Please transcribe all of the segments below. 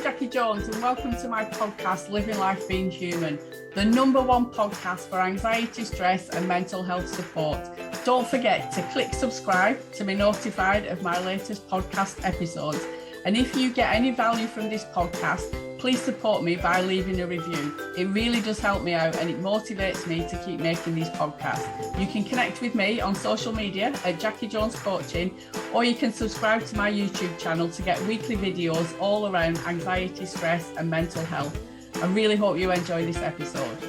Jacci Jones and welcome to my podcast, Living Life Being Human, the #1 podcast for anxiety, stress and mental health support. Don't forget to click subscribe to be notified of my latest podcast episodes. And if you get any value from this podcast, please support me by leaving a review. It really does help me out and it motivates me to keep making these podcasts. You can connect with me on social media at Jacci Jones Coaching, or you can subscribe to my YouTube channel to get weekly videos all around anxiety, stress and mental health. I really hope you enjoy this episode.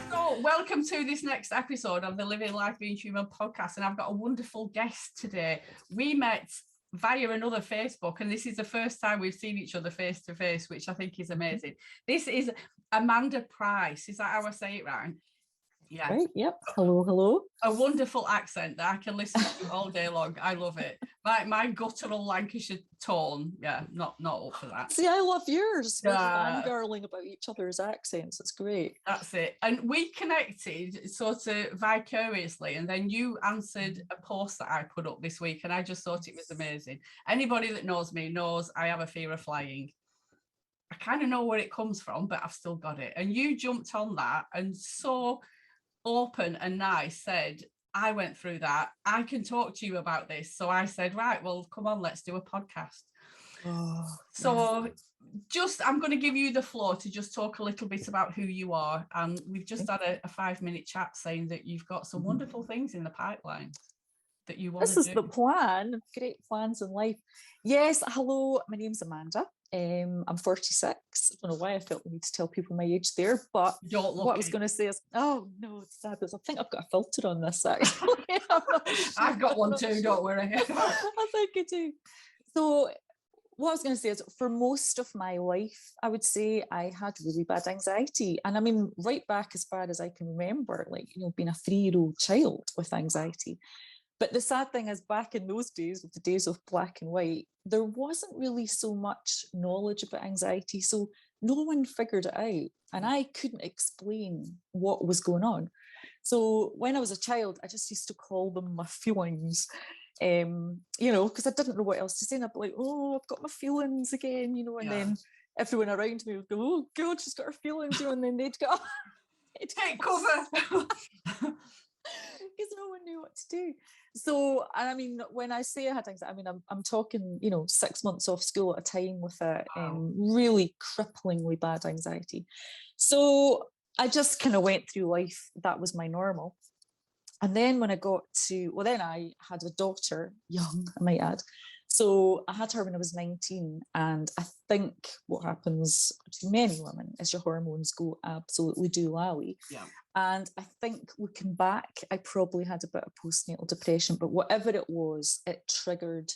So welcome to this next episode of the Living Life Being Human podcast, and I've got a wonderful guest today. We met via another Facebook, and this is the first time we've seen each other face to face, which I think is amazing. This is Amanda Pryce. Is that how I say it right? Yeah. Right, yep. Hello. A wonderful accent that I can listen to all day long. I love it. My guttural Lancashire tone, yeah, not up for that. See, I love yours. We're fangirling about each other's accents. It's great. That's it. And we connected sort of vicariously, and then you answered a post that I put up this week, and I just thought it was amazing. Anybody that knows me knows I have a fear of flying. I kind of know where it comes from, but I've still got it. And you jumped on that and so open and nice said, I went through that, I can talk to you about this. So I said, right, well, come on, let's do a podcast. I'm going to give you the floor to just talk a little bit about who you are. And we've just had a 5-minute chat saying that you've got some wonderful things in the pipeline that you want to do. This is the plan. Great plans in life. Yes, hello, my name's Amanda. I'm 46. I don't know why I felt the need to tell people my age there, but what I was going to say is, oh no, it's fabulous. I think I've got a filter on this actually. I've got one too, don't worry. I think I do. So what I was going to say is, for most of my life, I would say I had really bad anxiety. And I mean, right back as far as I can remember, being a 3-year-old child with anxiety. But the sad thing is, back in those days, with the days of black and white, there wasn't really so much knowledge about anxiety. So no one figured it out. And I couldn't explain what was going on. So when I was a child, I just used to call them my feelings, because I didn't know what else to say. And I'd be like, oh, I've got my feelings again, and then everyone around me would go, oh, God, she's got her feelings, and then they'd go, take cover. Because no one knew what to do. So, and I mean, when I say I had anxiety, I mean, I'm talking, 6 months off school at a time with a really cripplingly bad anxiety. So I just kind of went through life. That was my normal. And then when I got to, then I had a daughter, young, I might add. So I had her when I was 19, and I think what happens to many women is your hormones go absolutely doolally. Yeah. And I think looking back, I probably had a bit of postnatal depression, but whatever it was, it triggered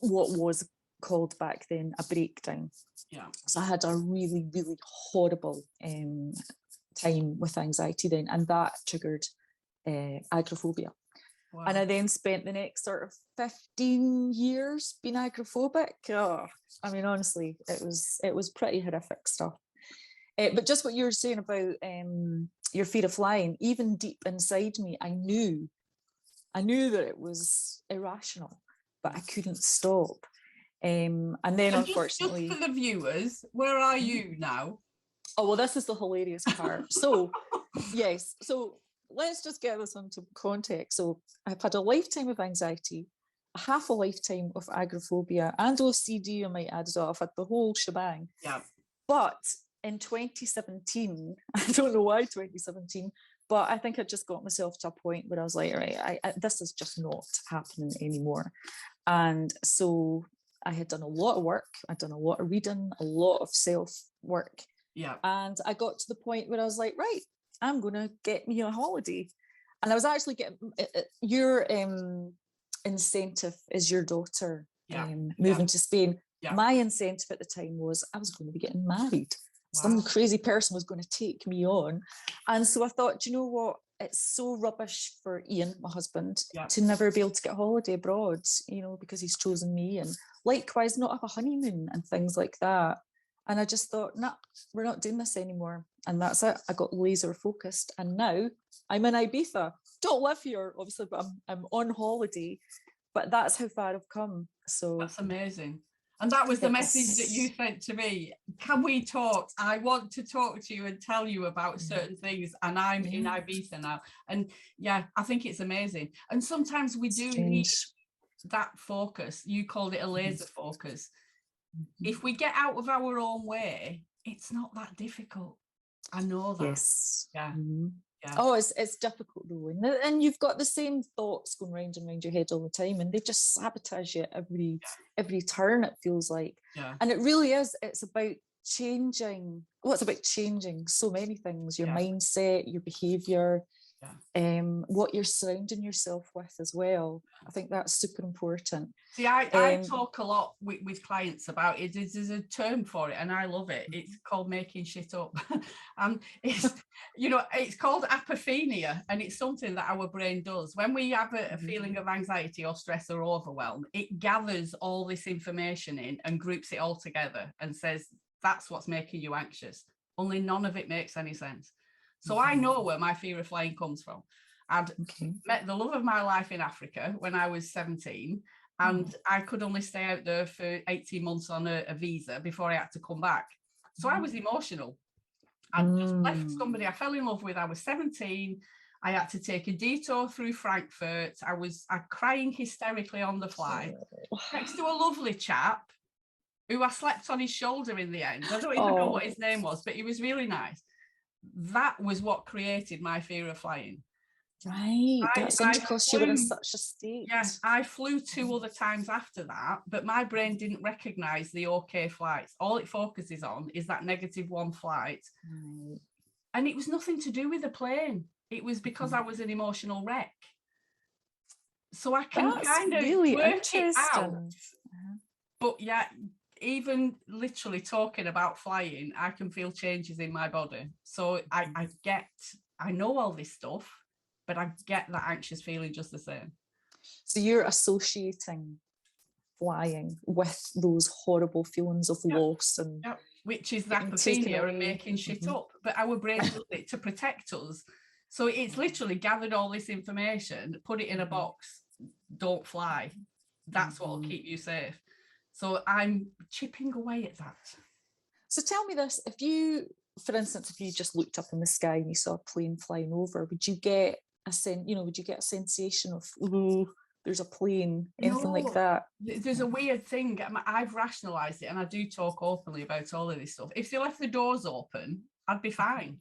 what was called back then a breakdown. Yeah. So I had a really, really horrible time with anxiety then, and that triggered agoraphobia. Wow. And I then spent the next sort of 15 years being agoraphobic. Oh, I mean, honestly, it was pretty horrific stuff. But just what you were saying about your fear of flying, even deep inside me, I knew that it was irrational, but I couldn't stop. And then unfortunately, just for the viewers, where are you now? Oh, well, this is the hilarious part. So, yes, so let's just get this into context. So I've had a lifetime of anxiety, a half a lifetime of agoraphobia, and OCD, I might add as well. I've had the whole shebang. Yeah. But in 2017, I don't know why 2017, but I think I just got myself to a point where I was like, right, this is just not happening anymore. And so I had done a lot of work. I'd done a lot of reading, a lot of self-work. Yeah. And I got to the point where I was like, right, I'm going to get me a holiday. And I was actually getting your incentive is your daughter moving to Spain. Yeah. My incentive at the time was I was going to be getting married. Wow. Some crazy person was going to take me on. And so I thought, do you know what? It's so rubbish for Ian, my husband, to never be able to get a holiday abroad, because he's chosen me. And likewise, not have a honeymoon and things like that. And I just thought, nah, we're not doing this anymore. And that's it. I got laser focused. And now I'm in Ibiza. Don't live here, obviously, but I'm on holiday. But that's how far I've come. So that's amazing. And that was the message that you sent to me. Can we talk? I want to talk to you and tell you about certain things. And I'm in Ibiza now. And yeah, I think it's amazing. And sometimes we do need that focus. You called it a laser focus. If we get out of our own way, it's not that difficult. I know that. Yes. Yeah. Yeah. Oh, it's difficult though, and you've got the same thoughts going round and round your head all the time, and they just sabotage you at every turn, it feels like. Yeah. And it really is. It's about changing. Well, it's about changing so many things: your mindset, your behaviour, what you're surrounding yourself with as well. I think that's super important. See, I talk a lot with clients about it. There's a term for it, and I love it. It's called making shit up. And it's, it's called apophenia, and it's something that our brain does. When we have a feeling of anxiety or stress or overwhelm, it gathers all this information in and groups it all together and says, that's what's making you anxious. Only none of it makes any sense. So I know where my fear of flying comes from. I'd met the love of my life in Africa when I was 17, and I could only stay out there for 18 months on a visa before I had to come back. So I was emotional. I just left somebody I fell in love with. I was 17. I had to take a detour through Frankfurt. I crying hysterically on the flight next to a lovely chap who I slept on his shoulder in the end. I don't even know what his name was, but he was really nice. That was what created my fear of flying. Right, that's because you were in such a state. Yes, I flew 2 other times after that, but my brain didn't recognize the okay flights. All it focuses on is that -1 flight. Right. And it was nothing to do with the plane. It was because I was an emotional wreck. So I can kind of really work it out. But yeah, even literally talking about flying, I can feel changes in my body. So I know all this stuff, but I get that anxious feeling just the same. So you're associating flying with those horrible feelings of loss and which is that apophenia and making shit up. But our brain does it to protect us. So it's literally gathered all this information, put it in a box, don't fly. That's what will keep you safe. So I'm chipping away at that. So tell me this, if you, for instance, if you just looked up in the sky and you saw a plane flying over, would you get a sensation of, oh, there's a plane, anything like that? There's a weird thing. I've rationalized it, and I do talk openly about all of this stuff. If they left the doors open, I'd be fine.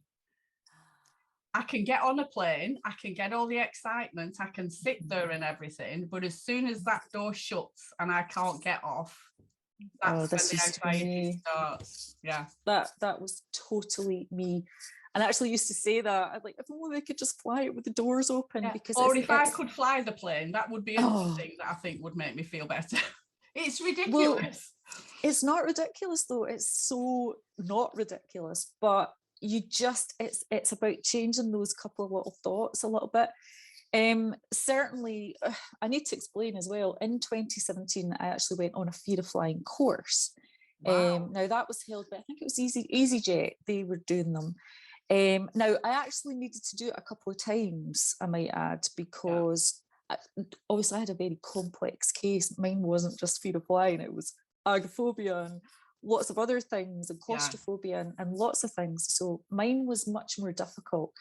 I can get on a plane, I can get all the excitement, I can sit there and everything, but as soon as that door shuts and I can't get off, that's when the anxiety starts. Yeah. That was totally me. And I actually used to say that. I'd like, if only they could just fly it with the doors open. Because or if I could fly the plane, that would be another thing that I think would make me feel better. It's ridiculous. Well, it's not ridiculous though. It's so not ridiculous, but you just, it's about changing those couple of little thoughts a little bit. Certainly, I need to explain as well, in 2017, I actually went on a fear of flying course. Wow. Now that was held by, I think it was EasyJet, they were doing them. Now I actually needed to do it a couple of times, I might add, because obviously I had a very complex case. Mine wasn't just fear of flying, it was agoraphobia and lots of other things, and claustrophobia and lots of things. So mine was much more difficult.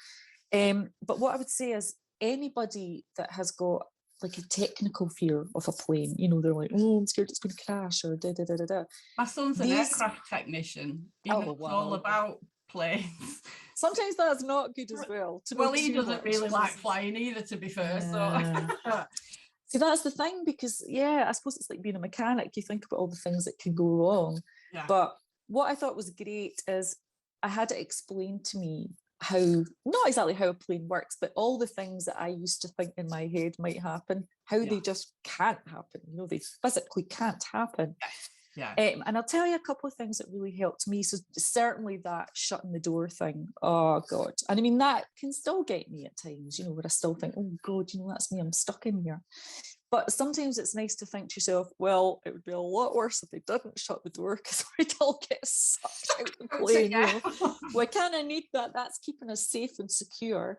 But what I would say is, anybody that has got like a technical fear of a plane, they're like, oh, I'm scared it's going to crash, or da da da da da. My son's an aircraft technician. He knows all about planes. Sometimes that's not good as well. Well, he doesn't really like flying either, to be fair. So see, that's the thing, because I suppose it's like being a mechanic. You think about all the things that can go wrong. But what I thought was great is I had it explained to me how, not exactly how a plane works, but all the things that I used to think in my head might happen, how they just can't happen. They physically can't happen. And I'll tell you a couple of things that really helped me. So certainly that shutting the door thing, oh God. And I mean, that can still get me at times, where I still think, oh God, that's me, I'm stuck in here. But sometimes it's nice to think to yourself, well, it would be a lot worse if they didn't shut the door, because we'd all get sucked out the plane. We kind of need that. That's keeping us safe and secure.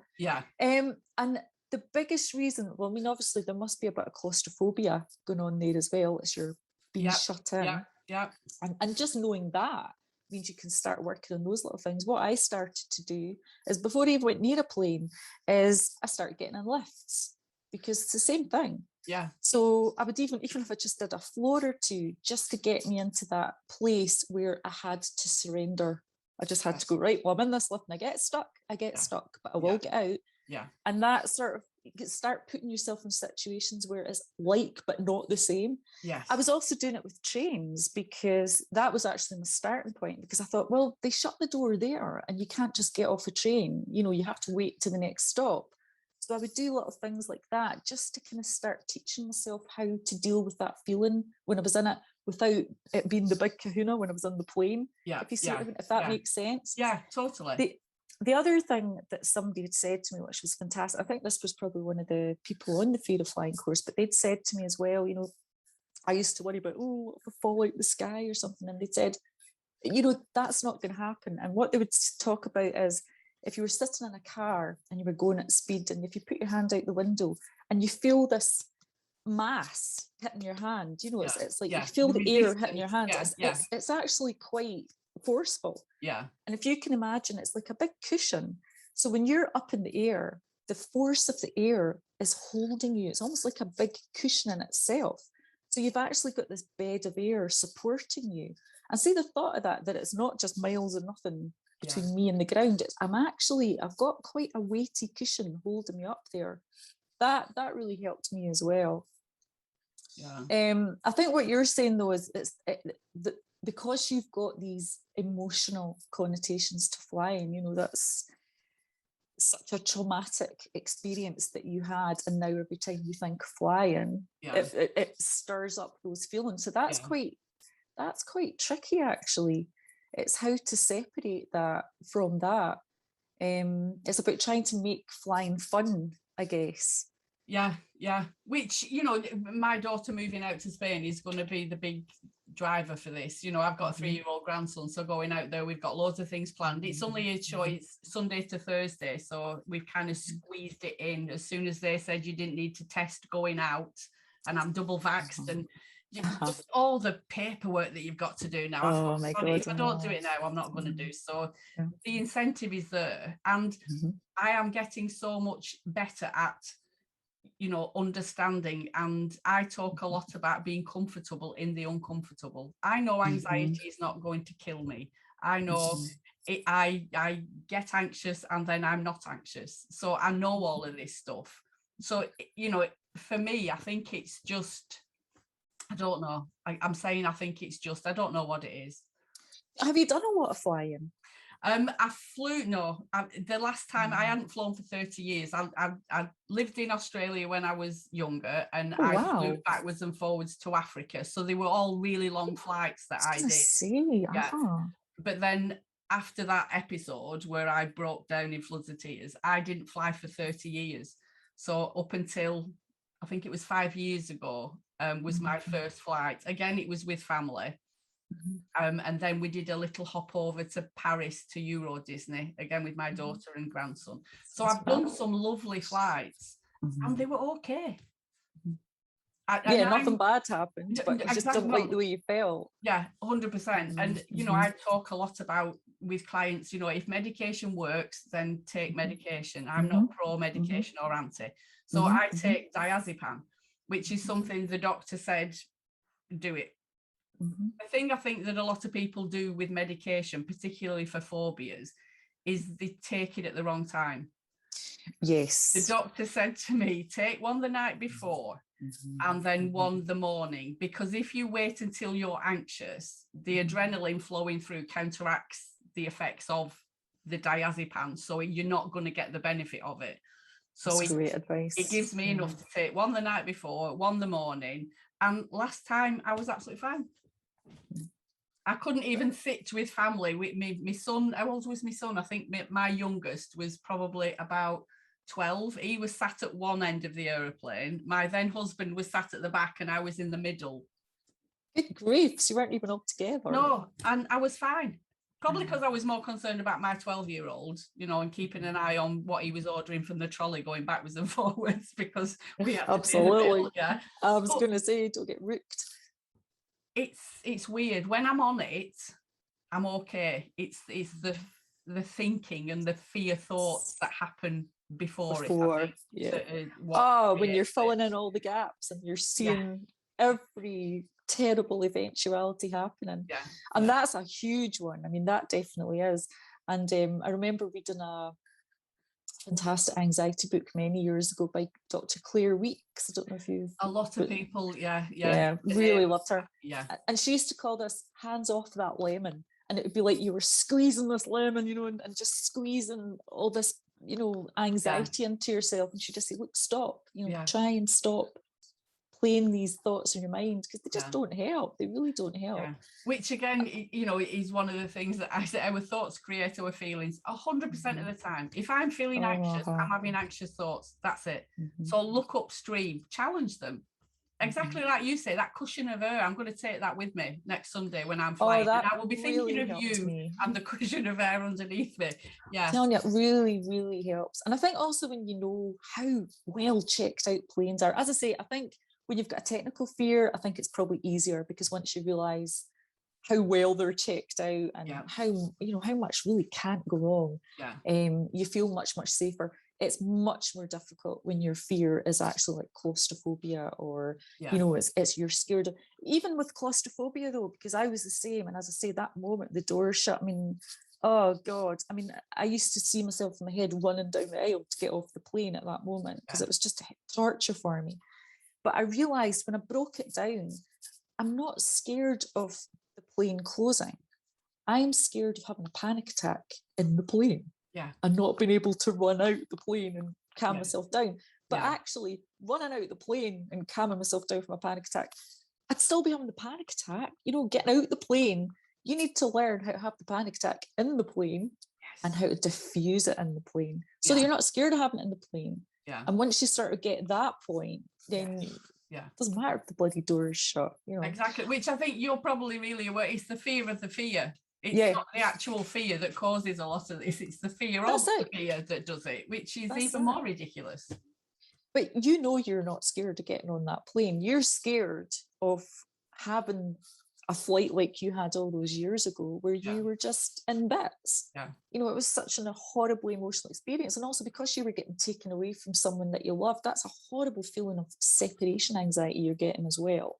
And the biggest reason, obviously there must be a bit of claustrophobia going on there as well, as you're being shut in. Yeah. And just knowing that means you can start working on those little things. What I started to do is, before I even went near a plane, is I started getting in lifts, because it's the same thing. Yeah. So I would even if I just did a floor or two, just to get me into that place where I had to surrender. I just had to go, right, well, I'm in this lift and I get stuck, but I will get out. Yeah. And that sort of, start putting yourself in situations where it's like, but not the same. Yes. I was also doing it with trains, because that was actually my starting point, because I thought, well, they shut the door there and you can't just get off a train. You know, you have to wait to the next stop. So I would do little things like that, just to kind of start teaching myself how to deal with that feeling when I was in it, without it being the big kahuna when I was on the plane. Yeah. If you see what I mean, if that makes sense. Yeah, totally. The other thing that somebody had said to me, which was fantastic, I think this was probably one of the people on the Fear of Flying course, but they'd said to me as well, you know, I used to worry about, oh, if I fall out the sky or something. And they said, you know, that's not going to happen. And what they would talk about is, if you were sitting in a car and you were going at speed, and if you put your hand out the window and you feel this mass hitting your hand, you know, it's like you feel the air hitting your hand. It's actually quite forceful. Yeah. And if you can imagine, it's like a big cushion. So when you're up in the air, the force of the air is holding you. It's almost like a big cushion in itself. So you've actually got this bed of air supporting you. And see the thought of that it's not just miles or nothing between me and the ground. I've got quite a weighty cushion holding me up there. That really helped me as well. Yeah. I think what you're saying though is because you've got these emotional connotations to flying, you know, that's such a traumatic experience that you had, and now every time you think flying, it stirs up those feelings. So that's quite tricky, actually. It's how to separate that from that. It's about trying to make flying fun, I guess. Yeah. Which, you know, my daughter moving out to Spain is going to be the big driver for this. You know, I've got a 3-year-old grandson, so going out there, we've got loads of things planned. It's only a choice Sunday to Thursday, so we've kind of squeezed it in. As soon as they said you didn't need to test going out, and I'm double vaxxed, and just all the paperwork that you've got to do now. Oh my God, if I don't do it now, I'm not going to do. So the incentive is there, and I am getting so much better at, you know, understanding. And I talk a lot about being comfortable in the uncomfortable. I know anxiety is not going to kill me. I know I get anxious and then I'm not anxious. So I know all of this stuff. So, you know, for me, I think it's just, I don't know. I'm saying I think it's just, I don't know what it is. Have you done a lot of flying? I flew, the last time I hadn't flown for 30 years. I lived in Australia when I was younger, and I flew backwards and forwards to Africa. So they were all really long flights that I did. But then after that episode where I broke down in floods of tears, I didn't fly for 30 years. So up until, I think it was 5 years ago, was my first flight. Again, it was with family. And then we did a little hop over to Paris to Euro Disney, again with my daughter and grandson. So I've done some lovely flights, and they were okay. Nothing bad happened, but you just don't like the way you felt. Yeah, 100%. And, you know, I talk a lot about with clients, you know, if medication works, then take medication. I'm not pro medication or anti. So I take diazepam, which is something the doctor said, do it. The thing I think that a lot of people do with medication, particularly for phobias, is they take it at the wrong time. Yes. The doctor said to me, take one the night before and then one the morning, because if you wait until you're anxious, the adrenaline flowing through counteracts the effects of the diazepam, so you're not going to get the benefit of it. So that's great advice. It gives me enough to take one the night before, one the morning, and last time I was absolutely fine. I couldn't even sit with family. With my son, how old was my son? I think my youngest was probably about 12. He was sat at one end of the aeroplane. My then husband was sat at the back and I was in the middle. Good grief, so you weren't even all together. No, and I was fine. Probably because I was more concerned about my 12-year-old, you know, and keeping an eye on what he was ordering from the trolley going backwards and forwards, because we had absolutely. To be in the middle, I was going to say, don't get rooked. it's weird. When I'm on it, I'm okay. It's the thinking and the fear thoughts that happen before it. When you're filling in all the gaps and you're seeing every terrible eventuality happening. And that's a huge one. I mean, that definitely is. And I remember reading a fantastic anxiety book many years ago by Dr. Claire Weeks. I don't know if you've... A lot of people, really loved her. Yeah. And she used to call this hands off that lemon. And it would be like you were squeezing this lemon, and just squeezing all this, anxiety into yourself. And she'd just say, look, stop, try and stop playing these thoughts in your mind, because they just don't help. They really don't help. Which again, is one of the things that I say, our thoughts create our feelings 100% of the time. If I'm feeling anxious, I'm having anxious thoughts. That's it. So look upstream, challenge them. Exactly like you say, that cushion of air, I'm going to take that with me next Sunday when I'm flying. And I will be thinking of you and the cushion of air underneath me. I'm telling you, it really, really helps. And I think also when you know how well checked out planes are, as I say, I think when you've got a technical fear, I think it's probably easier, because once you realise how well they're checked out and how much really can't go wrong, you feel much, much safer. It's much more difficult when your fear is actually like claustrophobia, or it's you're scared of. Even with claustrophobia though, because I was the same, and as I say, that moment the door shut, I mean, oh God, I mean, I used to see myself in my head running down the aisle to get off the plane at that moment, because it was just torture for me. But I realised when I broke it down, I'm not scared of the plane closing. I'm scared of having a panic attack in the plane. And not being able to run out the plane and calm myself down. But actually running out the plane and calming myself down from a panic attack, I'd still be having the panic attack. Getting out the plane, you need to learn how to have the panic attack in the plane and how to diffuse it in the plane. So that you're not scared of having it in the plane. And once you start to get that point, then it doesn't matter if the bloody door is shut. Exactly, which I think you're probably really aware. It's the fear of the fear. It's not the actual fear that causes a lot of this. It's the fear of the fear that does it, which is even more ridiculous. But you're not scared of getting on that plane. You're scared of having a flight like you had all those years ago, where you were just in bits. It was such a horribly emotional experience. And also because you were getting taken away from someone that you loved, that's a horrible feeling of separation anxiety you're getting as well.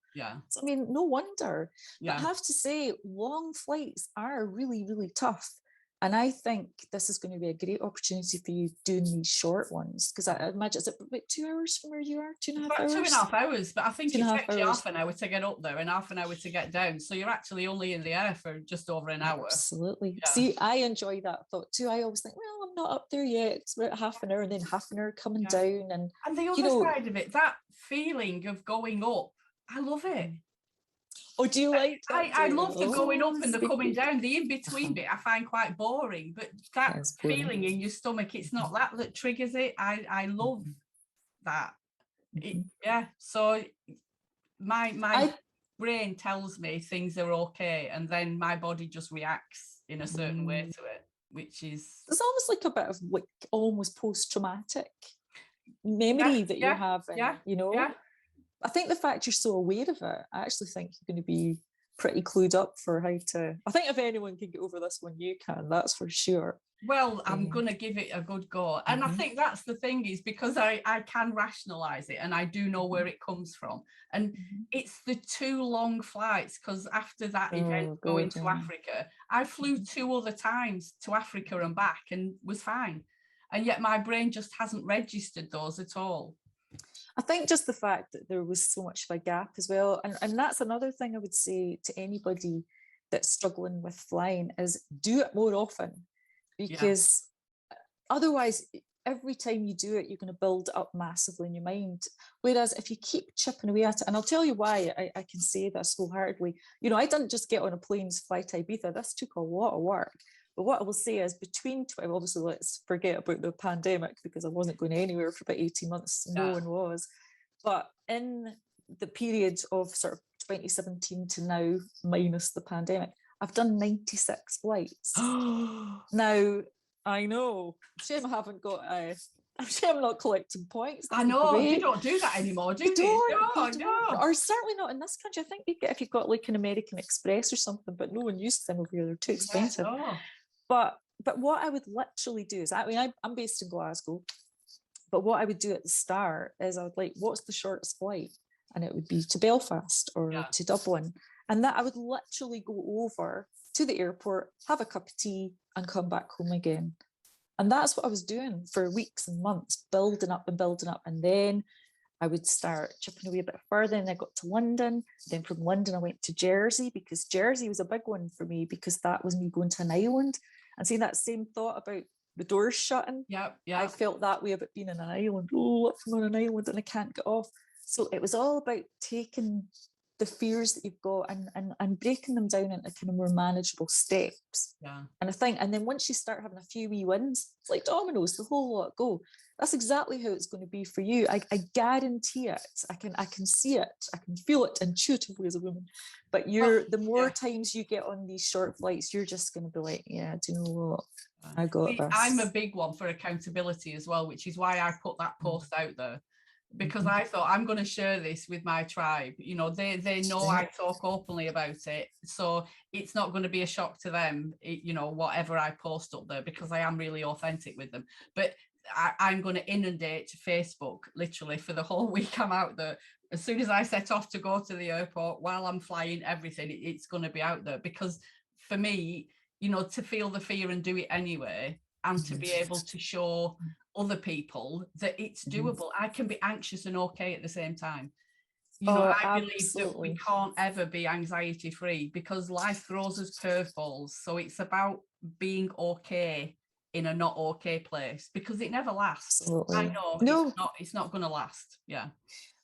So, I mean, no wonder. But I have to say, long flights are really, really tough. And I think this is going to be a great opportunity for you doing these short ones, because I imagine, is it about 2 hours from where you are? 2.5 hours? 2.5 hours, but I think it's actually half an hour to get up there and half an hour to get down. So you're actually only in the air for just over an hour. Absolutely. See, I enjoy that thought too. I always think, well, I'm not up there yet. It's about half an hour, and then half an hour coming down. And the other side of it, that feeling of going up, I love it. Oh, do you like that? I love the going up and the coming down. The in-between bit I find quite boring, but that feeling in your stomach, it's not that triggers it. I love that. So my brain tells me things are okay, and then my body just reacts in a certain way to it, which is... It's almost like a bit of like almost post-traumatic memory that you have, I think the fact you're so aware of it, I actually think you're going to be pretty clued up for how to... I think if anyone can get over this one, you can, that's for sure. Well, I'm going to give it a good go. And I think that's the thing, is because I can rationalise it, and I do know where it comes from. And it's the 2 long flights, because after that event going to Africa, I flew 2 other times to Africa and back and was fine. And yet my brain just hasn't registered those at all. I think just the fact that there was so much of a gap as well. And that's another thing I would say to anybody that's struggling with flying, is do it more often, because otherwise every time you do it, you're going to build it up massively in your mind. Whereas if you keep chipping away at it, and I'll tell you why I can say this wholeheartedly, I didn't just get on a plane to fly to Ibiza. This took a lot of work. But what I will say is obviously let's forget about the pandemic, because I wasn't going anywhere for about 18 months. No one was. But in the period of sort of 2017 to now, minus the pandemic, I've done 96 flights. Now, I know, shame I haven't got a I'm sure I'm not collecting points. I know, you don't do that anymore, do you? No. Or certainly not in this country. I think you get, if you've got like an American Express or something, but no one uses them over here. They're too expensive. Yeah, no. But what I would literally do is, I mean, I'm based in Glasgow, but what I would do at the start is I would like, what's the shortest flight? And it would be to Belfast or to Dublin. And that I would literally go over to the airport, have a cup of tea and come back home again. And that's what I was doing for weeks and months, building up and building up. And then I would start chipping away a bit further, and I got to London. Then from London, I went to Jersey, because Jersey was a big one for me, because that was me going to an island. And seeing that same thought about the doors shutting, I felt that way about being on an island. Oh, I'm on an island and I can't get off. So it was all about taking the fears that you've got and breaking them down into kind of more manageable steps. Yeah. And I think, and then once you start having a few wee wins, it's like dominoes, the whole lot go. That's exactly how it's going to be for you. I guarantee it. I can see it. I can feel it intuitively as a woman. But the more times you get on these short flights, you're just going to be like, yeah, do you know what? I got this. I'm a big one for accountability as well, which is why I put that post out there. Because I thought, I'm going to share this with my tribe. You know, they know I talk openly about it, so it's not going to be a shock to them, you know, whatever I post up there, because I am really authentic with them. But I'm going to inundate Facebook literally for the whole week I'm out there. As soon as I set off to go to the airport, while I'm flying, everything, it's going to be out there. Because for me, you know, to feel the fear and do it anyway, and to be able to show other people that it's doable. I can be anxious and okay at the same time. You know, I believe that we can't ever be anxiety free, because life throws us curveballs. So it's about being okay in a not okay place, because it never lasts. Absolutely. I know it's not going to last. Yeah.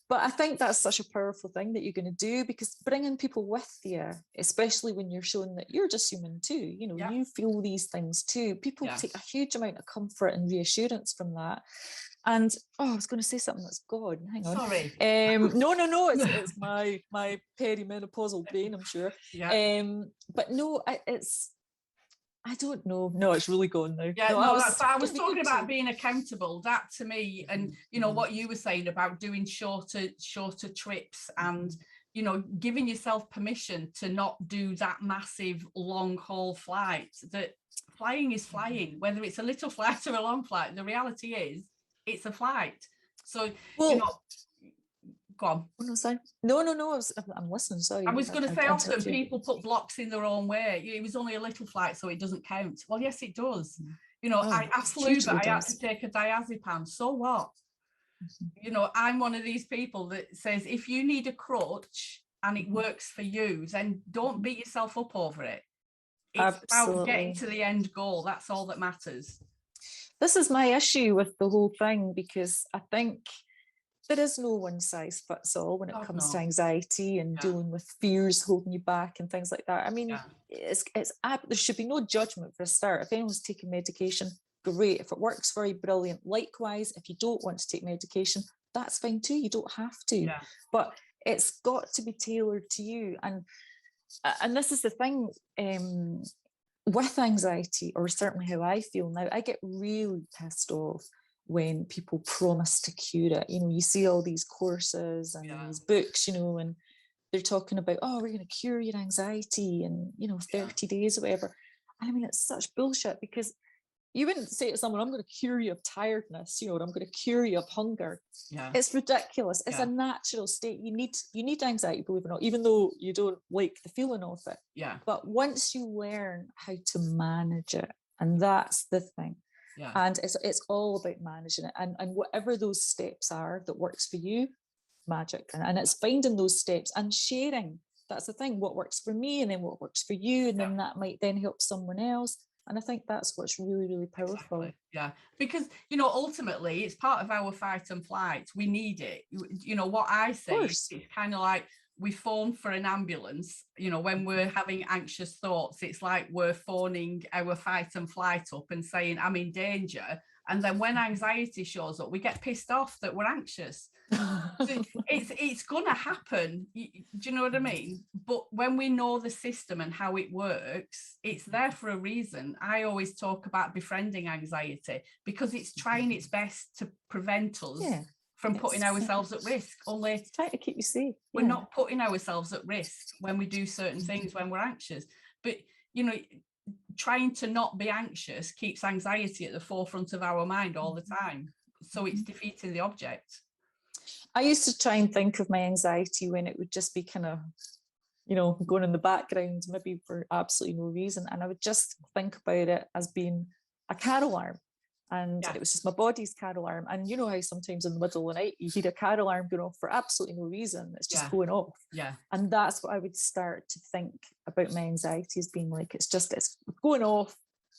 But I think that's such a powerful thing that you're going to do, because bringing people with you, especially when you're showing that you're just human too, you know, you feel these things too. People take a huge amount of comfort and reassurance from that. And I was going to say something that's gone. Hang on. Sorry. No. It's my perimenopausal brain, I'm sure. Yeah. But no, I don't know. No, it's really gone now. Yeah, I was talking about being accountable. That to me, and you know what you were saying about doing shorter trips, and you know, giving yourself permission to not do that massive long haul flight. That flying is flying, whether it's a little flight or a long flight. The reality is, it's a flight. So you know. Go on. Oh, no, sorry. No. I'm listening. Sorry. I was going to say, often people put blocks in their own way. It was only a little flight, so it doesn't count. Well, yes, it does. You know, I flew, but I had to take a diazepam. So what? You know, I'm one of these people that says, if you need a crutch and it works for you, then don't beat yourself up over it. It's about getting to the end goal. That's all that matters. This is my issue with the whole thing, because I think there is no one size fits all when it comes to anxiety and dealing with fears holding you back and things like that. I mean, there should be no judgment for a start. If anyone's taking medication, great. If it works for you, brilliant. Likewise, if you don't want to take medication, that's fine too. You don't have to. Yeah. But it's got to be tailored to you. And this is the thing with anxiety, or certainly how I feel now. I get really pissed off when people promise to cure it. You know, you see all these courses and these books, you know, and they're talking about, oh, we're going to cure your anxiety in, you know, 30 days or whatever. And I mean, it's such bullshit, because you wouldn't say to someone, I'm going to cure you of tiredness, you know, or I'm going to cure you of hunger. Yeah. It's ridiculous. It's a natural state. You need anxiety, believe it or not, even though you don't like the feeling of it. Yeah. But once you learn how to manage it, and that's the thing. Yeah. And it's all about managing it, and whatever those steps are that works for you, magic. And it's finding those steps and sharing. That's the thing, what works for me and then what works for you, and then that might then help someone else. And I think that's what's really, really powerful. Exactly. Yeah, because you know, ultimately it's part of our fight and flight. We need it. You know what I say, it's kind of like we phone for an ambulance. You know, when we're having anxious thoughts, it's like we're phoning our fight and flight up and saying, I'm in danger. And then when anxiety shows up, we get pissed off that we're anxious. So it's going to happen. Do you know what I mean? But when we know the system and how it works, it's there for a reason. I always talk about befriending anxiety because it's trying its best to prevent us from putting ourselves at risk. Only it's trying to keep you safe. We're not putting ourselves at risk when we do certain things when we're anxious. But, you know, trying to not be anxious keeps anxiety at the forefront of our mind all the time. So it's defeating the object. I used to try and think of my anxiety when it would just be kind of, you know, going in the background, maybe for absolutely no reason. And I would just think about it as being a car alarm. And it was just my body's car alarm. And you know how sometimes in the middle of the night, you hear a car alarm going off for absolutely no reason. It's just going off. Yeah. And that's what I would start to think about my anxiety as being like, it's going off.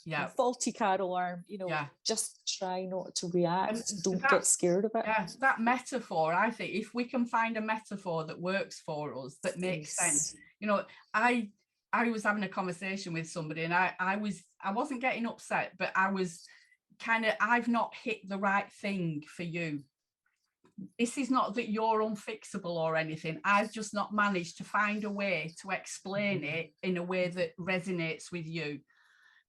Yeah. Faulty car alarm, you know, just try not to react. Don't get scared of it. Yeah, that metaphor, I think, if we can find a metaphor that works for us, that makes sense. You know, I was having a conversation with somebody and I wasn't getting upset, but I was kind of, I've not hit the right thing for you. This is not that you're unfixable or anything. I've just not managed to find a way to explain it in a way that resonates with you.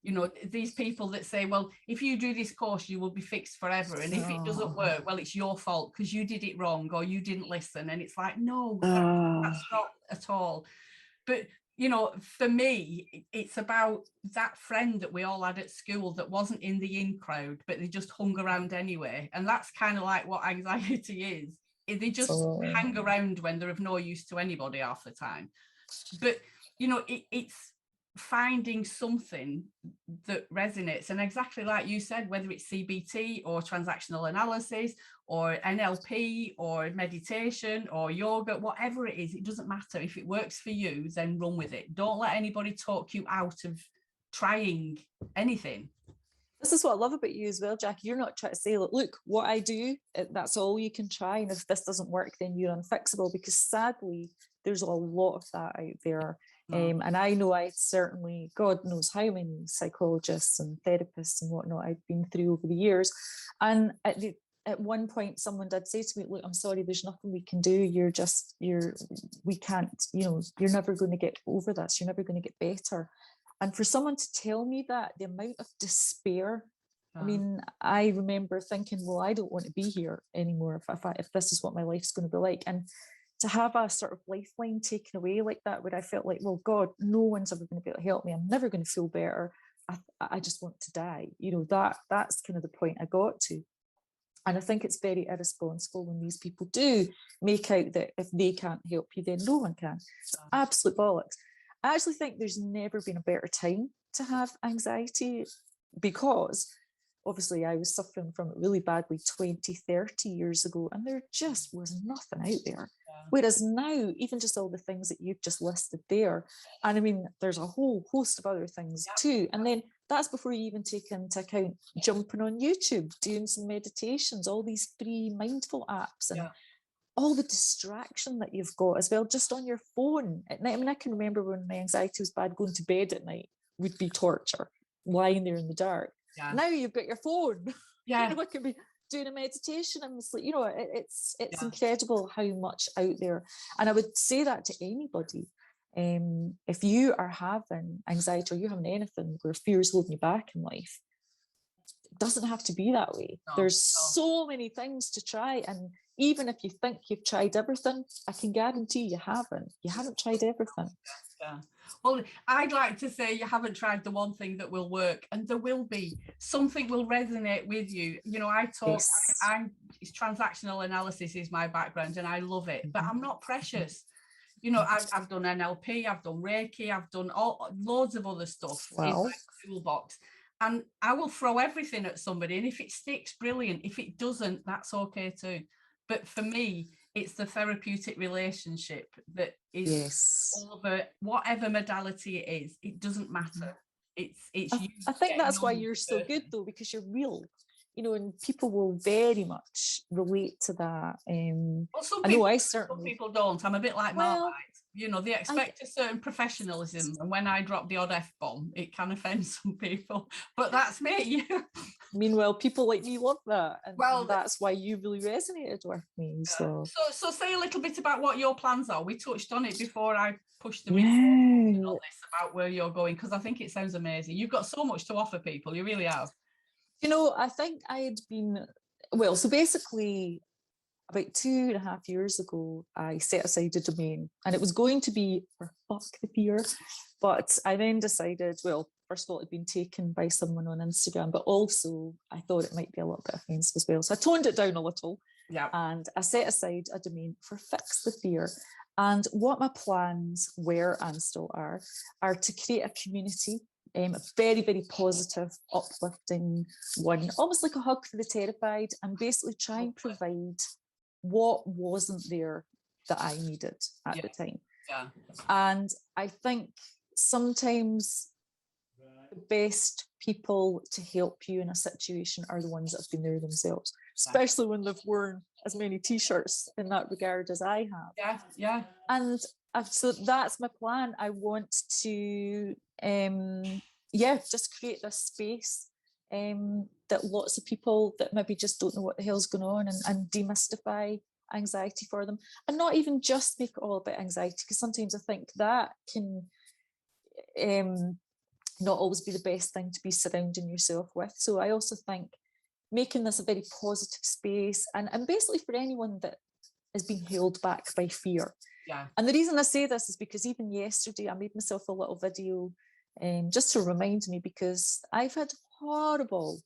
You know, these people that say, well, if you do this course, you will be fixed forever. And if it doesn't work, well, it's your fault because you did it wrong or you didn't listen. And it's like, no, that's not at all. But, you know, for me, it's about that friend that we all had at school that wasn't in the in crowd, but they just hung around anyway. And that's kind of like what anxiety is. They just hang around when they're of no use to anybody half the time. But, you know, it's finding something that resonates, and exactly like you said, whether it's CBT or transactional analysis or NLP or meditation or yoga, whatever it is, it doesn't matter. If it works for you, then run with it. Don't let anybody talk you out of trying anything. This is what I love about you as well, Jackie. You're not trying to say, look, what I do, that's all you can try, and if this doesn't work, then you're unfixable, because sadly there's a lot of that out there. And I know I certainly, God knows how many psychologists and therapists and whatnot I've been through over the years. And at one point, someone did say to me, look, I'm sorry, there's nothing we can do. We can't, you know, you're never going to get over this. You're never going to get better. And for someone to tell me that, the amount of despair, I mean, I remember thinking, well, I don't want to be here anymore if this is what my life's going to be like. And to have a sort of lifeline taken away like that, where I felt like, well, God, no one's ever going to be able to help me. I'm never going to feel better. I just want to die. You know, that's kind of the point I got to. And I think it's very irresponsible when these people do make out that if they can't help you, then no one can. It's absolute bollocks. I actually think there's never been a better time to have anxiety, because obviously I was suffering from it really badly 20, 30 years ago, and there just was nothing out there. Whereas now, even just all the things that you've just listed there, and I mean, there's a whole host of other things too. And then that's before you even take into account jumping on YouTube, doing some meditations, all these free mindful apps, and all the distraction that you've got as well, just on your phone at night. I mean, I can remember when my anxiety was bad, going to bed at night would be torture, lying there in the dark. Now you've got your phone. Anyone can be doing a meditation and sleep. You know, it's incredible how much out there. And I would say that to anybody. If you are having anxiety or you're having anything where fear is holding you back in life, it doesn't have to be that way. There's so many things to try. And even if you think you've tried everything, I can guarantee you haven't. You haven't tried everything. Well, I'd like to say you haven't tried the one thing that will work, and there will be something will resonate with you. You know, it's transactional analysis is my background, and I love it, but I'm not precious. You know, I've done NLP, I've done Reiki, I've done loads of other stuff in my toolbox, and I will throw everything at somebody, and if it sticks, brilliant. If it doesn't, that's okay too. But for me, it's the therapeutic relationship that is over whatever modality it is. It doesn't matter. I think that's why you're so good, though, because you're real. You know, and people will very much relate to that. Well, some people don't. I'm a bit like Marmite. you know, they expect a certain professionalism, and when I drop the odd F-bomb, it can offend some people, but that's me. Meanwhile, people like me love that, and Well, that's why you really resonated with me. So say a little bit about what your plans are. We touched on it before I pushed the yeah, on this about where you're going, because I think it sounds amazing. You've got so much to offer people, you really have. you know, I think I had been, well, so basically about 2.5 years ago, I set aside a domain, and it was going to be for fuck the fear, but I then decided, well, first of all, it had been taken by someone on Instagram, but also I thought it might be a little bit offensive as well. So I toned it down a little, and I set aside a domain for Fix the Fear. And what my plans were and still are to create a community, a very, very positive, uplifting one, almost like a hug for the terrified, and basically try and provide what wasn't there that I needed at the time. Yeah. And I think sometimes the best people to help you in a situation are the ones that have been there themselves, especially when they've worn as many t-shirts in that regard as I have. Yeah. And so that's my plan. I want to just create this space that lots of people that maybe just don't know what the hell's going on, and demystify anxiety for them, and not even just make it all about anxiety, because sometimes I think that can not always be the best thing to be surrounding yourself with. So I also think making this a very positive space, and basically for anyone that is being held back by fear. Yeah. And the reason I say this is because even yesterday I made myself a little video just to remind me, because I've had horrible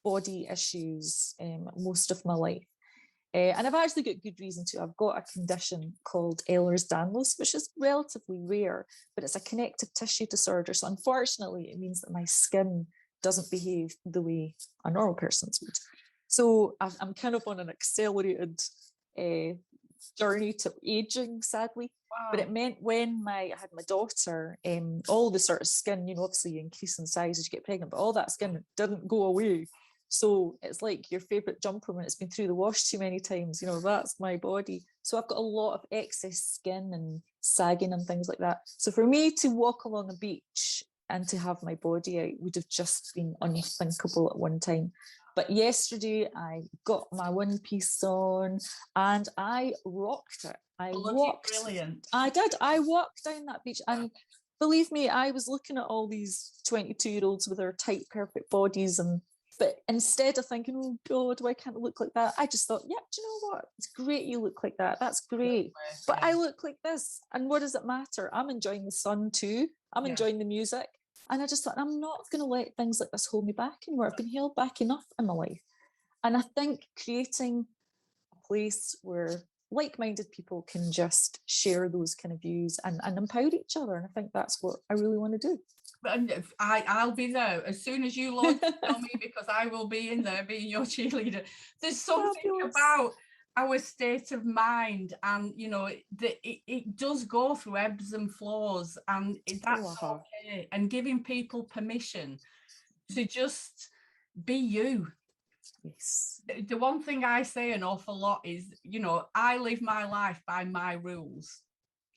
body issues most of my life. And I've actually got good reason to. I've got a condition called Ehlers-Danlos, which is relatively rare, but it's a connective tissue disorder. So unfortunately, it means that my skin doesn't behave the way a normal person's would. So I'm kind of on an accelerated journey to aging, sadly. Wow. But it meant when I had my daughter, all the sort of skin, you know, obviously you increase in size as you get pregnant, but all that skin didn't go away. So it's like your favorite jumper when it's been through the wash too many times, you know, that's my body. So I've got a lot of excess skin and sagging and things like that. So for me to walk along a beach and to have my body out would have just been unthinkable at one time. But yesterday I got my one piece on and I rocked it. I walked. Brilliant. I did. I walked down that beach, and believe me, I was looking at all these 22-year-olds with their tight, perfect bodies, but instead of thinking, oh God, why can't I look like that? I just thought, yeah, do you know what? It's great you look like that. That's great. But I look like this. And what does it matter? I'm enjoying the sun too. I'm enjoying the music. And I just thought, I'm not going to let things like this hold me back anymore. I've been held back enough in my life. And I think creating a place where like-minded people can just share those kind of views and empower each other. And I think that's what I really want to do. And I'll be there as soon as you launch on me, because I will be in there being your cheerleader. There's something about our state of mind, and you know, it does go through ebbs and flows, and that's okay. And giving people permission to just be you. Yes. The one thing I say an awful lot is, you know, I live my life by my rules.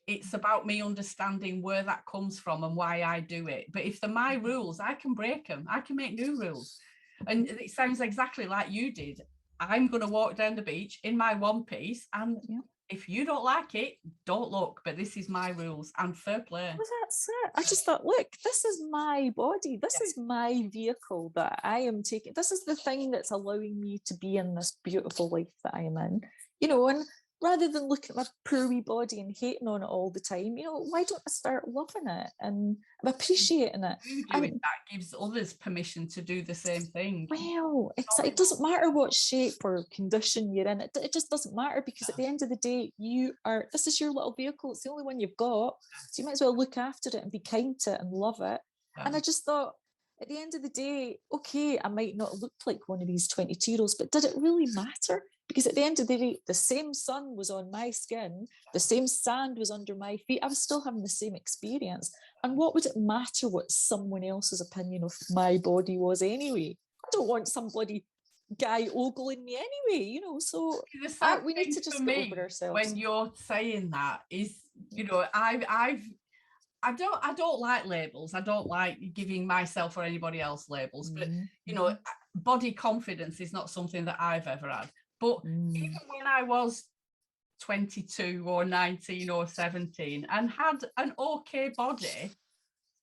It's about me understanding where that comes from and why I do it. But if they're my rules, I can break them. I can make new rules. And it sounds exactly like you did. I'm going to walk down the beach in my one piece, and if you don't like it, don't look. But this is my rules, and fair play. Well, that's it. I just thought, look, this is my body. This is my vehicle that I am taking. This is the thing that's allowing me to be in this beautiful life that I am in. You know, and rather than looking at my poor wee body and hating on it all the time, you know, why don't I start loving it and appreciating it? Doing that gives others permission to do the same thing. Well, it doesn't matter what shape or condition you're in. It just doesn't matter, because at the end of the day, this is your little vehicle. It's the only one you've got. So you might as well look after it and be kind to it and love it. Yeah. And I just thought, at the end of the day, okay, I might not look like one of these 22-year-olds, but did it really matter? Because at the end of the day, the same sun was on my skin, the same sand was under my feet. I was still having the same experience. And what would it matter what someone else's opinion of my body was anyway? I don't want somebody guy ogling me anyway, you know. So The sad we need thing to just for get me over ourselves. when you're saying that is, you know, I don't like labels. I don't like giving myself or anybody else labels. But you know, body confidence is not something that I've ever had. But even when I was 22 or 19 or 17 and had an okay body,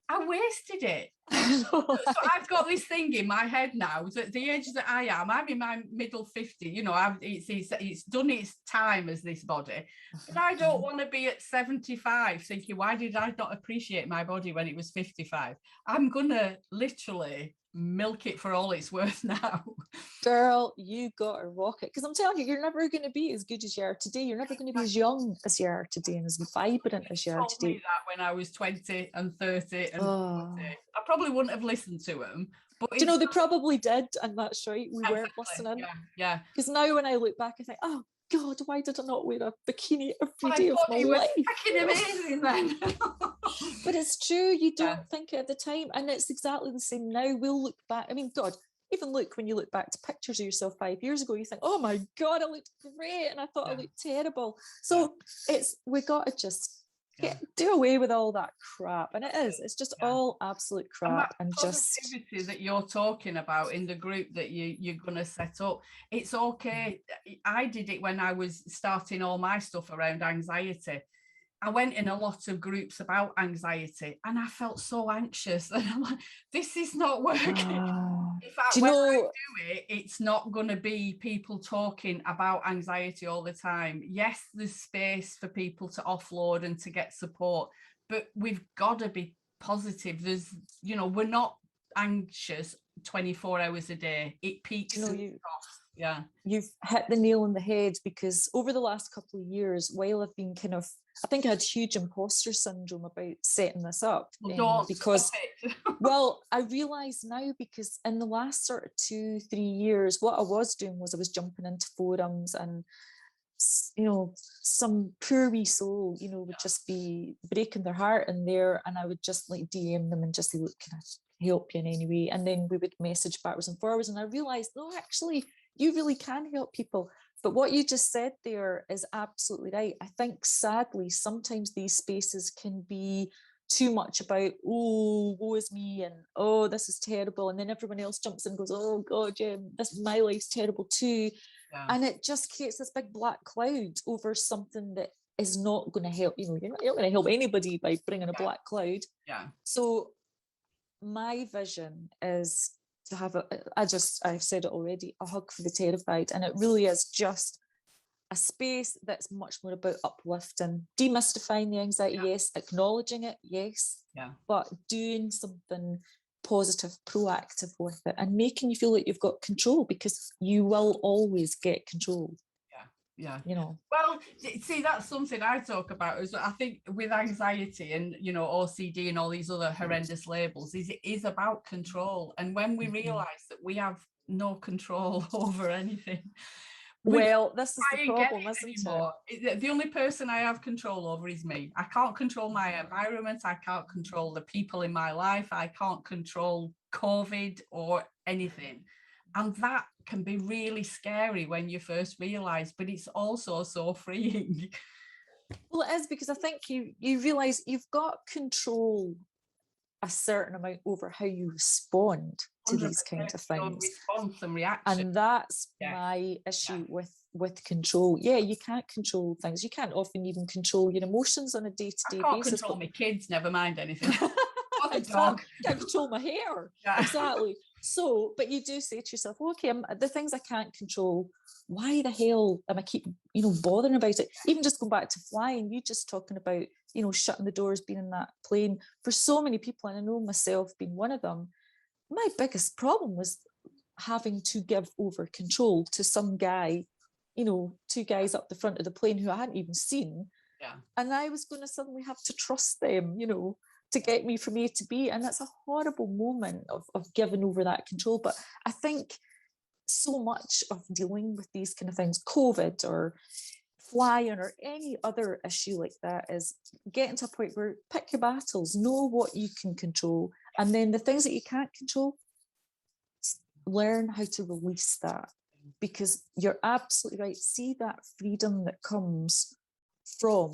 I wasted it. So I've got this thing in my head now that the age that I'm in my middle 50, you know, it's done its time as this body, but I don't want to be at 75 thinking, why did I not appreciate my body when it was 55? I'm gonna literally milk it for all it's worth now. Girl, you got a rocket, because I'm telling you, you're never going to be as good as you are today. You're never going to be as young as you are today and as vibrant as you are told today. me that when I was 20 and 30 and 40. I probably wouldn't have listened to them. But do you know, they probably did, and that's right. We weren't listening. Yeah. Because now when I look back, I think, oh God, why did I not wear a bikini every day of my life? Fucking amazing then. But it's true, you don't think it at the time, and it's exactly the same now. We'll look back. I mean, God, even look when you look back to pictures of yourself 5 years ago, you think, oh my God, I looked great, and I thought I looked terrible. So we got to just do away with all that crap, and it's just all absolute crap. And positivity that you're talking about in the group that you're going to set up, it's okay. I did it when I was starting all my stuff around anxiety. I went in a lot of groups about anxiety and I felt so anxious, and I'm like, this is not working. In fact, when I do it, it's not going to be people talking about anxiety all the time. Yes, there's space for people to offload and to get support, but we've got to be positive. There's, you know, we're not anxious 24 hours a day. It peaks. Yeah, you've hit the nail on the head, because over the last couple of years, while I've been I think I had huge imposter syndrome about setting this up. Because well, I realise now, because in the last sort of 2-3 years, what I was doing was I was jumping into forums, and you know, some poor wee soul, you know, would just be breaking their heart in there, and I would just like DM them and just say, look, can I help you in any way? And then we would message backwards and forwards, and I realised, no, actually, you really can help people. But what you just said there is absolutely right. I think, sadly, sometimes these spaces can be too much about, oh, woe is me, and oh, this is terrible. And then everyone else jumps in and goes, oh God, yeah, my life's terrible too. Yeah. And it just creates this big black cloud over something that is not going to help. You know, you're not going to help anybody by bringing a black cloud. Yeah. So my vision is to have I've said it already, a hug for the terrified. And it really is just a space that's much more about uplifting, demystifying the anxiety, yes, acknowledging it, yes, but doing something positive, proactive with it, and making you feel like you've got control, because you will always get control. Yeah, you know. Well, see, that's something I talk about is, I think with anxiety and, you know, OCD and all these other horrendous labels, is it is about control. And when we realize that we have no control over anything, well, this is the problem, isn't it? The only person I have control over is me. I can't control my environment. I can't control the people in my life. I can't control COVID or anything. And that can be really scary when you first realize, but it's also so freeing. Well, it is, because I think you realize you've got control a certain amount over how you respond to these kinds of things. Response and reaction. And that's my issue with control. Yeah, you can't control things. You can't often even control your emotions on a day-to-day basis. I can't control my kids, never mind anything. I can't control my hair. Exactly. So, but you do say to yourself, well, okay, the things I can't control, why the hell am I keep, you know, bothering about it? Even just going back to flying, you just talking about, you know, shutting the doors, being in that plane. For so many people, and I know myself being one of them, my biggest problem was having to give over control to some guy, you know, 2 guys up the front of the plane who I hadn't even seen. Yeah. And I was going to suddenly have to trust them, you know, to get me from A to B. And that's a horrible moment of giving over that control. But I think so much of dealing with these kind of things, COVID or flying or any other issue like that, is getting to a point where pick your battles, know what you can control. And then the things that you can't control, learn how to release that. because you're absolutely right. See that freedom that comes from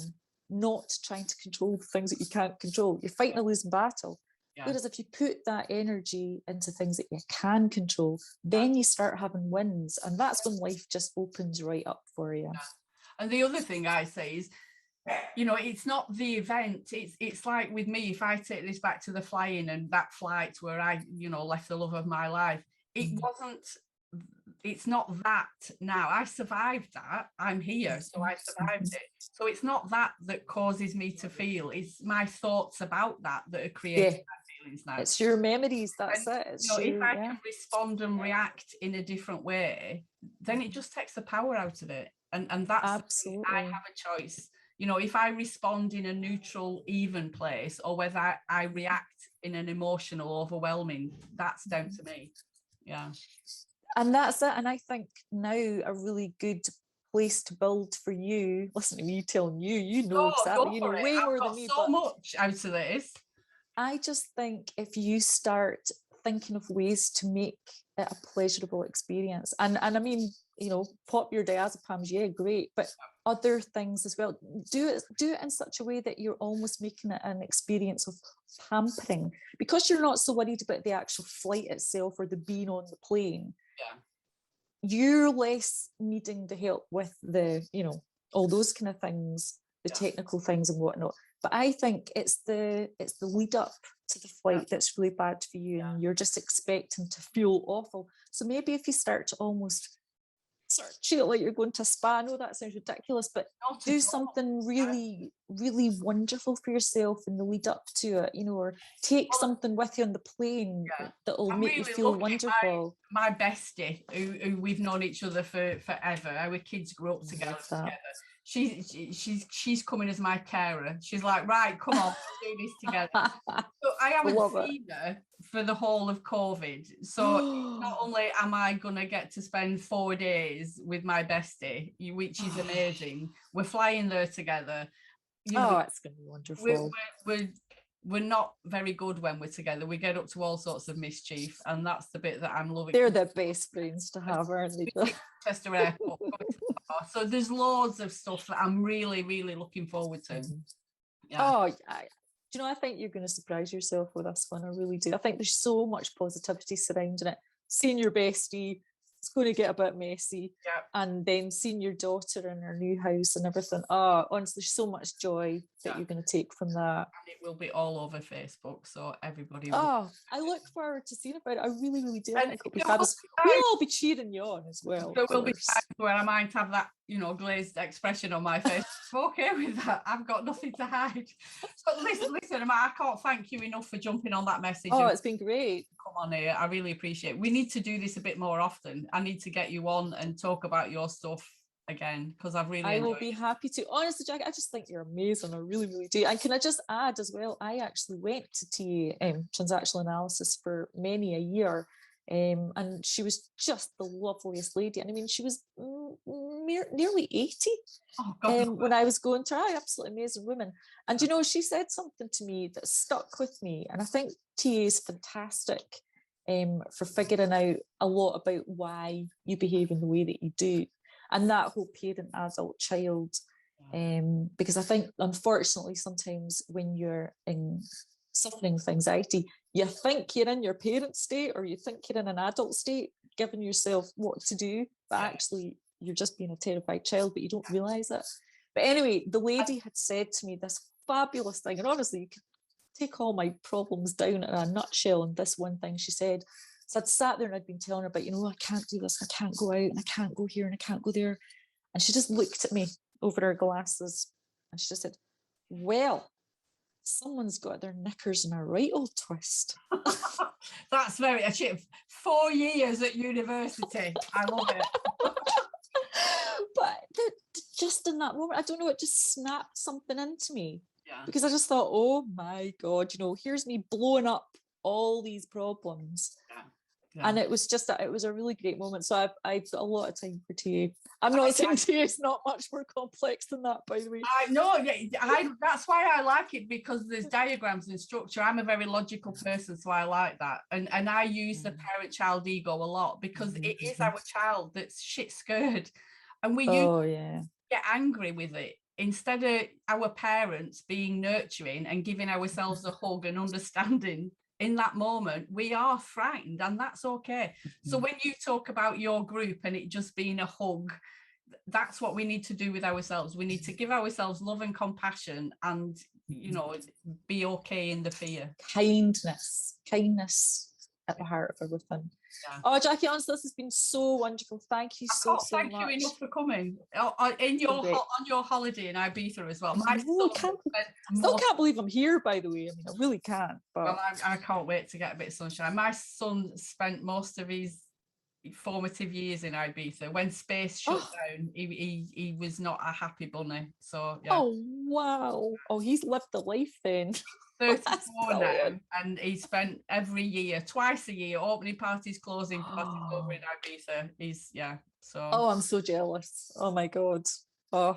not trying to control the things that you can't control. You're fighting a losing battle. Yeah. Whereas if you put that energy into things that you can control, then you start having wins. And that's when life just opens right up for you. Yeah. And the other thing I say is, you know, it's not the event. It's like with me, if I take this back to the flying and that flight where I, you know, left the love of my life, it's not that now. I survived that. I'm here, so I survived it. So it's not that causes me to feel. It's my thoughts about that are creating my feelings now. It's your memories, that's it. You know, if I can respond and react in a different way, then it just takes the power out of it. And that's absolutely. I have a choice. You know, if I respond in a neutral, even place, or whether I react in an emotional, overwhelming, that's down to me. Yeah. And that's it. And I think now a really good place to build for you, listen to me telling you, you know exactly, you know way more than me. So much out of this. I just think if you start thinking of ways to make it a pleasurable experience, and I mean, you know, pop your diazepams, yeah, great, but other things as well. Do it in such a way that you're almost making it an experience of pampering, because you're not so worried about the actual flight itself or the being on the plane. Yeah. You're less needing the help with the, you know, all those kind of things, the technical things and whatnot. But I think it's the lead up to the flight that's really bad for you, and you're just expecting to feel awful. So maybe if you start to almost sort of treat it like you're going to a spa. I know that sounds ridiculous, but do something really, really wonderful for yourself in the lead up to it, you know, or take something with you on the plane that'll make you feel wonderful. My bestie, who we've known each other for forever, our kids grew up together. She's coming as my carer. She's like, right, come on, we'll do this together. So I haven't seen her for the whole of COVID. So not only am I going to get to spend 4 days with my bestie, which is amazing, we're flying there together. You know, it's going to be wonderful. We're not very good when we're together. We get up to all sorts of mischief, and that's the bit that I'm loving. They're the best friends to have, aren't they? Chester Airport. So there's loads of stuff that I'm really, really looking forward to. Yeah. Do you know, I think you're going to surprise yourself with this one. I really do. I think there's so much positivity surrounding it. Seeing your bestie, it's going to get a bit messy. And then seeing your daughter in her new house and everything. Honestly, there's so much joy that you're going to take from that. And it will be all over Facebook, so everybody will. I look forward to seeing about it. I really, really do. I think it'll be fabulous. We'll all be cheering you on as well. There will be times where I might have that, you know, glazed expression on my face. I'm okay with that. I've got nothing to hide. So listen, I can't thank you enough for jumping on that message. It's been great. Come on here. I really appreciate it. We need to do this a bit more often. I need to get you on and talk about your stuff again, because I've really will be happy to. Honestly, Jack, I just think you're amazing. I really, really do. And can I just add as well, I actually went to TA transactional analysis for many a year, and she was just the loveliest lady. And I mean, she was nearly 80 when I was going to her. Absolutely amazing woman. And you know, she said something to me that stuck with me, and I think TA is fantastic for figuring out a lot about why you behave in the way that you do. And that whole parent, adult, child, because I think, unfortunately, sometimes when you're suffering with anxiety, you think you're in your parent state or you think you're in an adult state, giving yourself what to do, but actually you're just being a terrified child, but you don't realise it. But anyway, the lady had said to me this fabulous thing, and honestly, you could take all my problems down in a nutshell in this one thing she said. So I'd sat there and I'd been telling her about, you know, I can't do this, I can't go out, and I can't go here, and I can't go there. And she just looked at me over her glasses and she just said, well, someone's got their knickers in a right old twist. That's very achieved. 4 years at university. I love it. But just in that moment, I don't know, it just snapped something into me. Because I just thought, oh my God, you know, here's me blowing up all these problems. And it was a really great moment. So I've got a lot of time for TA. I'm not saying TA is not much more complex than that, by the way. I know, that's why I like it, because there's diagrams and structure. I'm a very logical person, so I like that. And I use the parent-child ego a lot, because it is our child that's shit scared. And we get angry with it. Instead of our parents being nurturing and giving ourselves a hug and understanding in that moment, we are frightened, and that's okay. So when you talk about your group and it just being a hug, that's what we need to do with ourselves. We need to give ourselves love and compassion, and be okay in the fear. Kindness at the heart of everything. Oh, Jackie, honestly, this has been so wonderful. Thank you so much. Thank you enough for coming on your holiday in Ibiza as well. I still can't believe I'm here, by the way. I mean, I really can't. But well, I can't wait to get a bit of sunshine. My son spent most of his formative years in Ibiza. When space shut down, he was not a happy bunny. So yeah. Oh wow. Oh, he's lived the life then. 34 now, and he spent every year, twice a year, opening parties, closing parties over in Ibiza. So I'm so jealous. Oh my god. So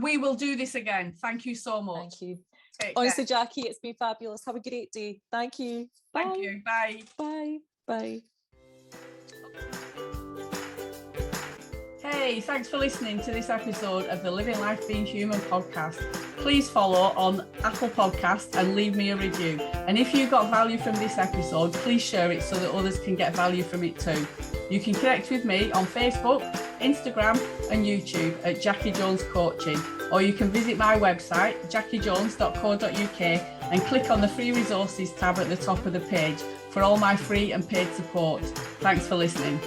we will do this again. Thank you so much. Thank you. Honestly, Jackie, it's been fabulous. Have a great day. Thank you. Thank you. Bye. Bye. Bye. Hey, thanks for listening to this episode of the Living Life Being Human podcast. Please follow on Apple Podcasts and leave me a review. And if you got value from this episode, please share it so that others can get value from it too. You can connect with me on Facebook, Instagram and YouTube at Jacci Jones Coaching, or you can visit my website, jaccijones.co.uk, and click on the free resources tab at the top of the page for all my free and paid support. Thanks for listening.